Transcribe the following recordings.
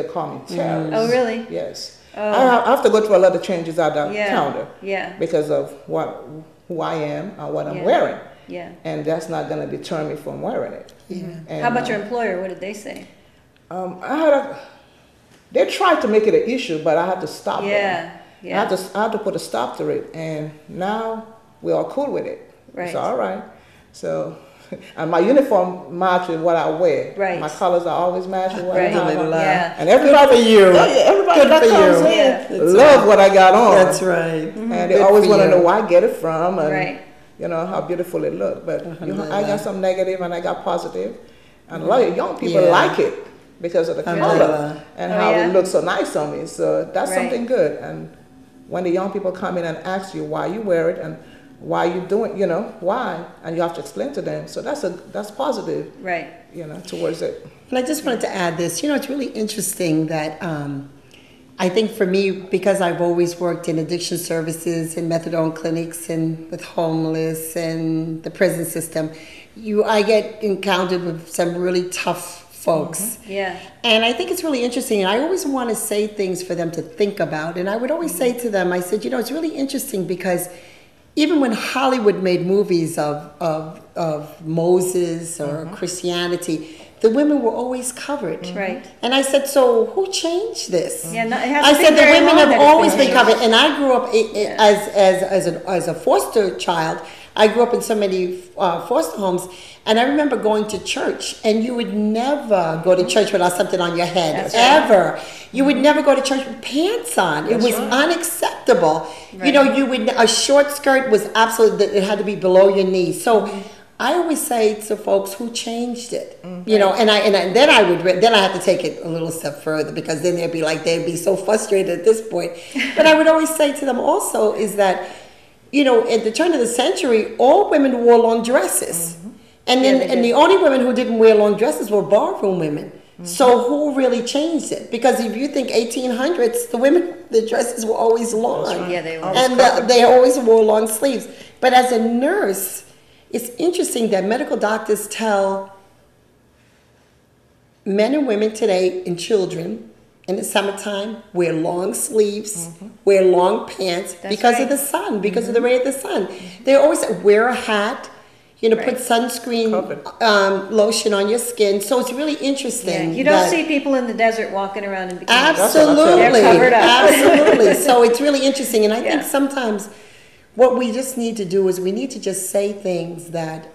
They call me Terrace. Oh, really? Yes. Oh. I have to go through a lot of changes at the counter. Yeah. Because of who I am and what I'm wearing. Yeah. And that's not going to deter me from wearing it. Yeah. And, how about your employer? What did they say? They tried to make it an issue, but I had to stop them. Yeah. I had to put a stop to it, and now we're all cool with it. Right. It's all right. So, and my uniform matches what I wear. Right. My colors are always matching what I have. Yeah. And everybody, everybody that comes in love what I got on. That's right. And they always want to know where I get it from, and right. you know how beautiful it looks. But I got some negative and I got positive, and a lot of young people like it because of the color and how it looks so nice on me. So that's something good. And when the young people come in and ask you why you wear it and why you doing, you know, why, and you have to explain to them. So that's positive, right? You know, towards it. And I just wanted to add this. You know, it's really interesting that I think for me, because I've always worked in addiction services and methadone clinics and with homeless and the prison system, I get encountered with some really tough folks. Yeah. And I think it's really interesting. And I always want to say things for them to think about. And I would always say to them, I said, you know, it's really interesting because even when Hollywood made movies of Moses or Christianity, the women were always covered. Right. And I said, so who changed this? Yeah, I said the women have always been covered. And I grew up as a foster child. I grew up in so many foster homes, and I remember going to church, and you would never go to church without something on your head, ever. You would never go to church with pants on. It was unacceptable. Right. You know, a short skirt was absolutely, it had to be below your knees. So I always say to folks, who changed it? You know, and then I had to take it a little step further, because then they'd be so frustrated at this point. But I would always say to them also is that, you know, at the turn of the century, all women wore long dresses. And then the only women who didn't wear long dresses were ballroom women. So who really changed it? Because if you think 1800s, the dresses were always long. Right. Yeah, they were. And they always wore long sleeves. But as a nurse, it's interesting that medical doctors tell men and women today and children in the summertime, wear long sleeves, wear long pants because of the sun, because of the ray of the sun. They always say, wear a hat, you know, put sunscreen lotion on your skin. So it's really interesting. Yeah. You don't see people in the desert walking around in bikinis. Absolutely. They're covered up. Absolutely. So it's really interesting. And I think sometimes what we just need to do is we need to just say things that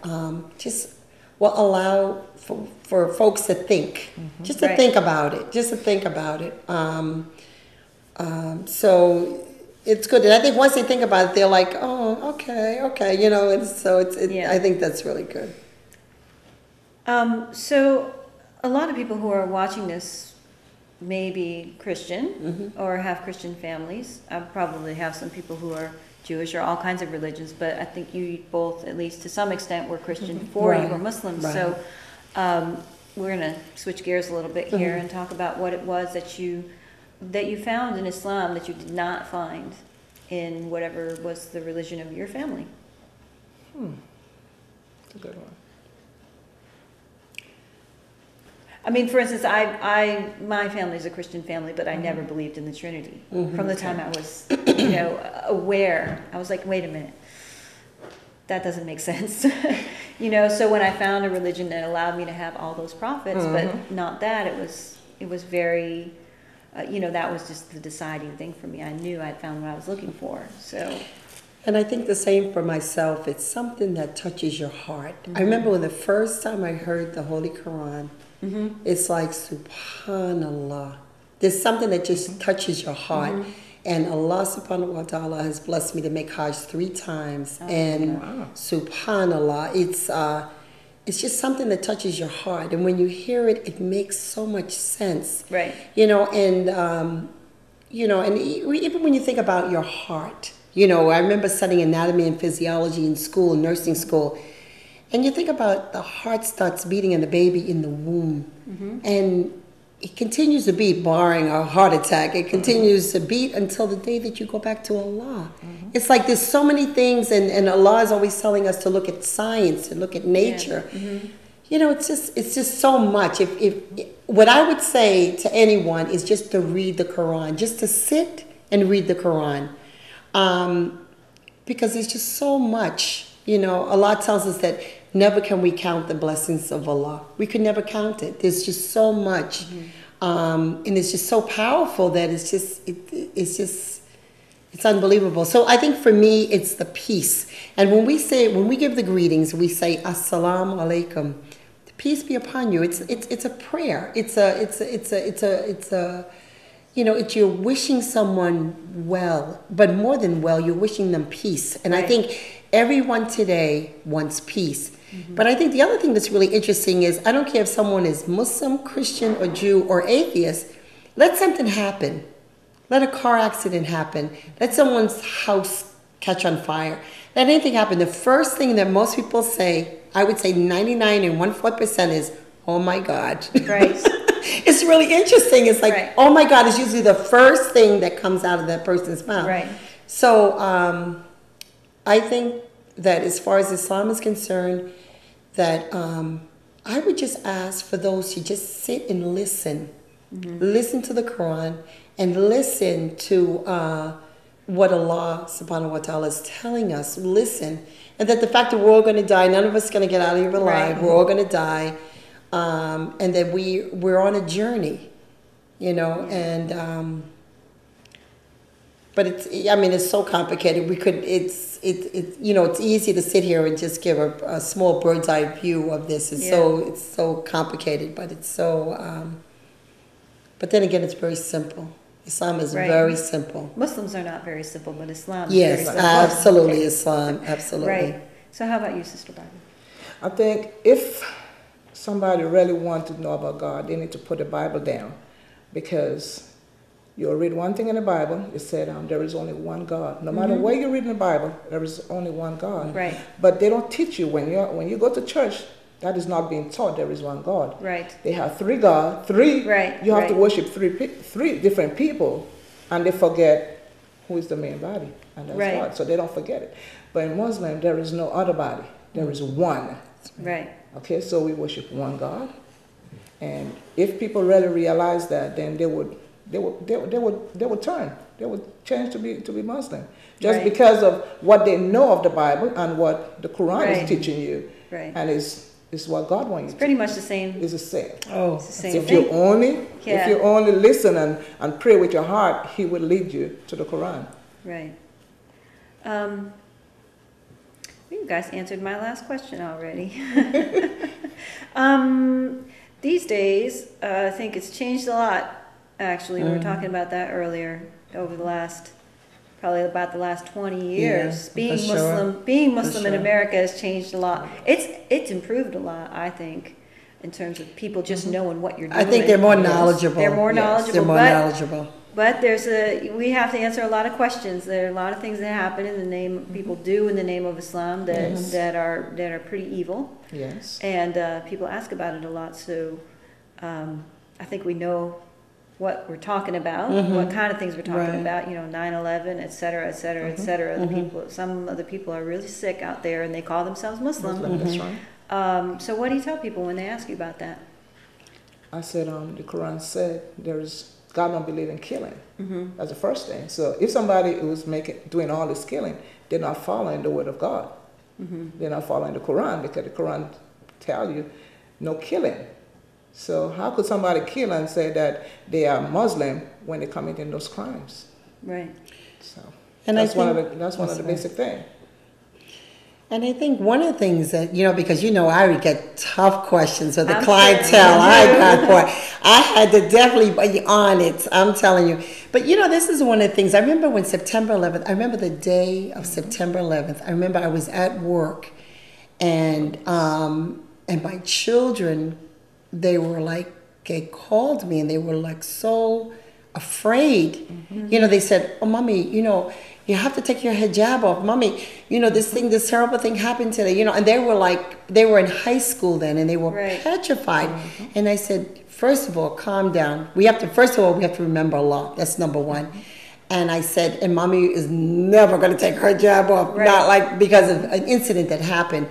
just will allow for folks to think, just to think about it, so it's good. And I think once they think about it, they're like, oh, okay, you know, and so I think that's really good. So a lot of people who are watching this may be Christian or have Christian families. I probably have some people who are Jewish or all kinds of religions, but I think you both, at least to some extent, were Christian before you were Muslim. So we're going to switch gears a little bit here and talk about what it was that you found in Islam that you did not find in whatever was the religion of your family. That's a good one. I mean, for instance, my family is a Christian family, but I never believed in the Trinity. From the time I was, you know, aware, I was like, wait a minute, that doesn't make sense. You know, so when I found a religion that allowed me to have all those prophets, but not that, it was very, you know, that was just the deciding thing for me. I knew I'd found what I was looking for. So. And I think the same for myself. It's something that touches your heart. I remember when the first time I heard the Holy Quran, it's like, subhanallah. There's something that just touches your heart. And Allah subhanahu wa ta'ala has blessed me to make Hajj 3 times. And subhanallah, it's just something that touches your heart. And when you hear it, it makes so much sense. Right. You know, and even when you think about your heart, you know, I remember studying anatomy and physiology in school, nursing school. And you think about the heart starts beating in the baby in the womb. And it continues to beat, barring a heart attack. It continues to beat until the day that you go back to Allah. It's like there's so many things, and Allah is always telling us to look at science and look at nature. it's just so much. If what I would say to anyone is just to read the Quran, just to sit and read the Quran, because there's just so much. Allah tells us that never can we count the blessings of Allah. We could never count it. There's just so much, and it's just so powerful that it's unbelievable. So I think for me, it's the peace. And when we give the greetings, we say Assalamu alaikum. Peace be upon you. It's a prayer. It's you're wishing someone well, but more than well, you're wishing them peace. And I think everyone today wants peace. But I think the other thing that's really interesting is, I don't care if someone is Muslim, Christian, or Jew, or atheist, let something happen. Let a car accident happen. Let someone's house catch on fire. Let anything happen. The first thing that most people say, I would say 99.14% is, oh my God. Right. It's really interesting. It's like, oh my God is usually the first thing that comes out of that person's mouth. Right. So I think that as far as Islam is concerned, that I would just ask for those to just sit and listen. Listen to the Quran and listen to what Allah subhanahu wa ta'ala is telling us. Listen. And that the fact that we're all going to die, none of us is going to get out of here alive. We're all going to die. And that we're on a journey, and but it's so complicated. It's easy to sit here and just give a small bird's eye view of this. It's so complicated, but it's so. But then again, it's very simple. Islam is very simple. Muslims are not very simple, but Islam is very simple. Absolutely, Islam, absolutely. Right. So how about you, Sister Barbara? I think if somebody really wants to know about God, they need to put the Bible down, because you'll read one thing in the Bible. It said there is only one God. No matter where you read in the Bible, there is only one God. Right. But they don't teach you when you go to church. That is not being taught. There is one God. Right. They have three gods. Three. Right. You have to worship three different people, and they forget who is the main body, and that's God. So they don't forget it. But in Muslim, there is no other body. There is one. Right. Okay, so we worship one God, and if people really realize that, then they would turn. They would change to be Muslim, just because of what they know of the Bible and what the Quran is teaching you, and is what God wants you to. It's pretty much the same. It's the same. Oh, it's the same if thing. If you only listen and pray with your heart, He will lead you to the Quran. Right. You guys answered my last question already. These days, I think it's changed a lot. Actually, we were talking about that earlier. Over the last, probably about the last 20 years, being Muslim in America has changed a lot. It's improved a lot, I think, in terms of people just knowing what you're doing. I think they're more knowledgeable. They're more knowledgeable. They're more knowledgeable. But we have to answer a lot of questions. There are a lot of things that happen in the name, people do in the name of Islam that are pretty evil. Yes. And people ask about it a lot. So I think we know what we're talking about, what kind of things we're talking about. 9/11, et cetera, et cetera, et cetera. Some of the people are really sick out there, and they call themselves Muslim. That's right. So what do you tell people when they ask you about that? I said, the Quran said God don't believe in killing. That's the first thing. So if somebody who's doing all this killing, they're not following the word of God. They're not following the Quran, because the Quran tell you no killing. So how could somebody kill and say that they are Muslim when they committing those crimes? Right. So and that's one of the basic things. And I think one of the things that, because I would get tough questions with the clientele. I had to definitely be on it, I'm telling you. But this is one of the things. I remember when September 11th, I remember the day of September 11th. I remember I was at work, and my children, they called me, and they were like so afraid. They said, "Oh, Mommy, you have to take your hijab off. Mommy, this terrible thing happened today." And they were in high school then, and they were petrified. And I said, first of all, calm down. We have to remember Allah. That's number one. And I said, and Mommy is never going to take her hijab off, not because of an incident that happened.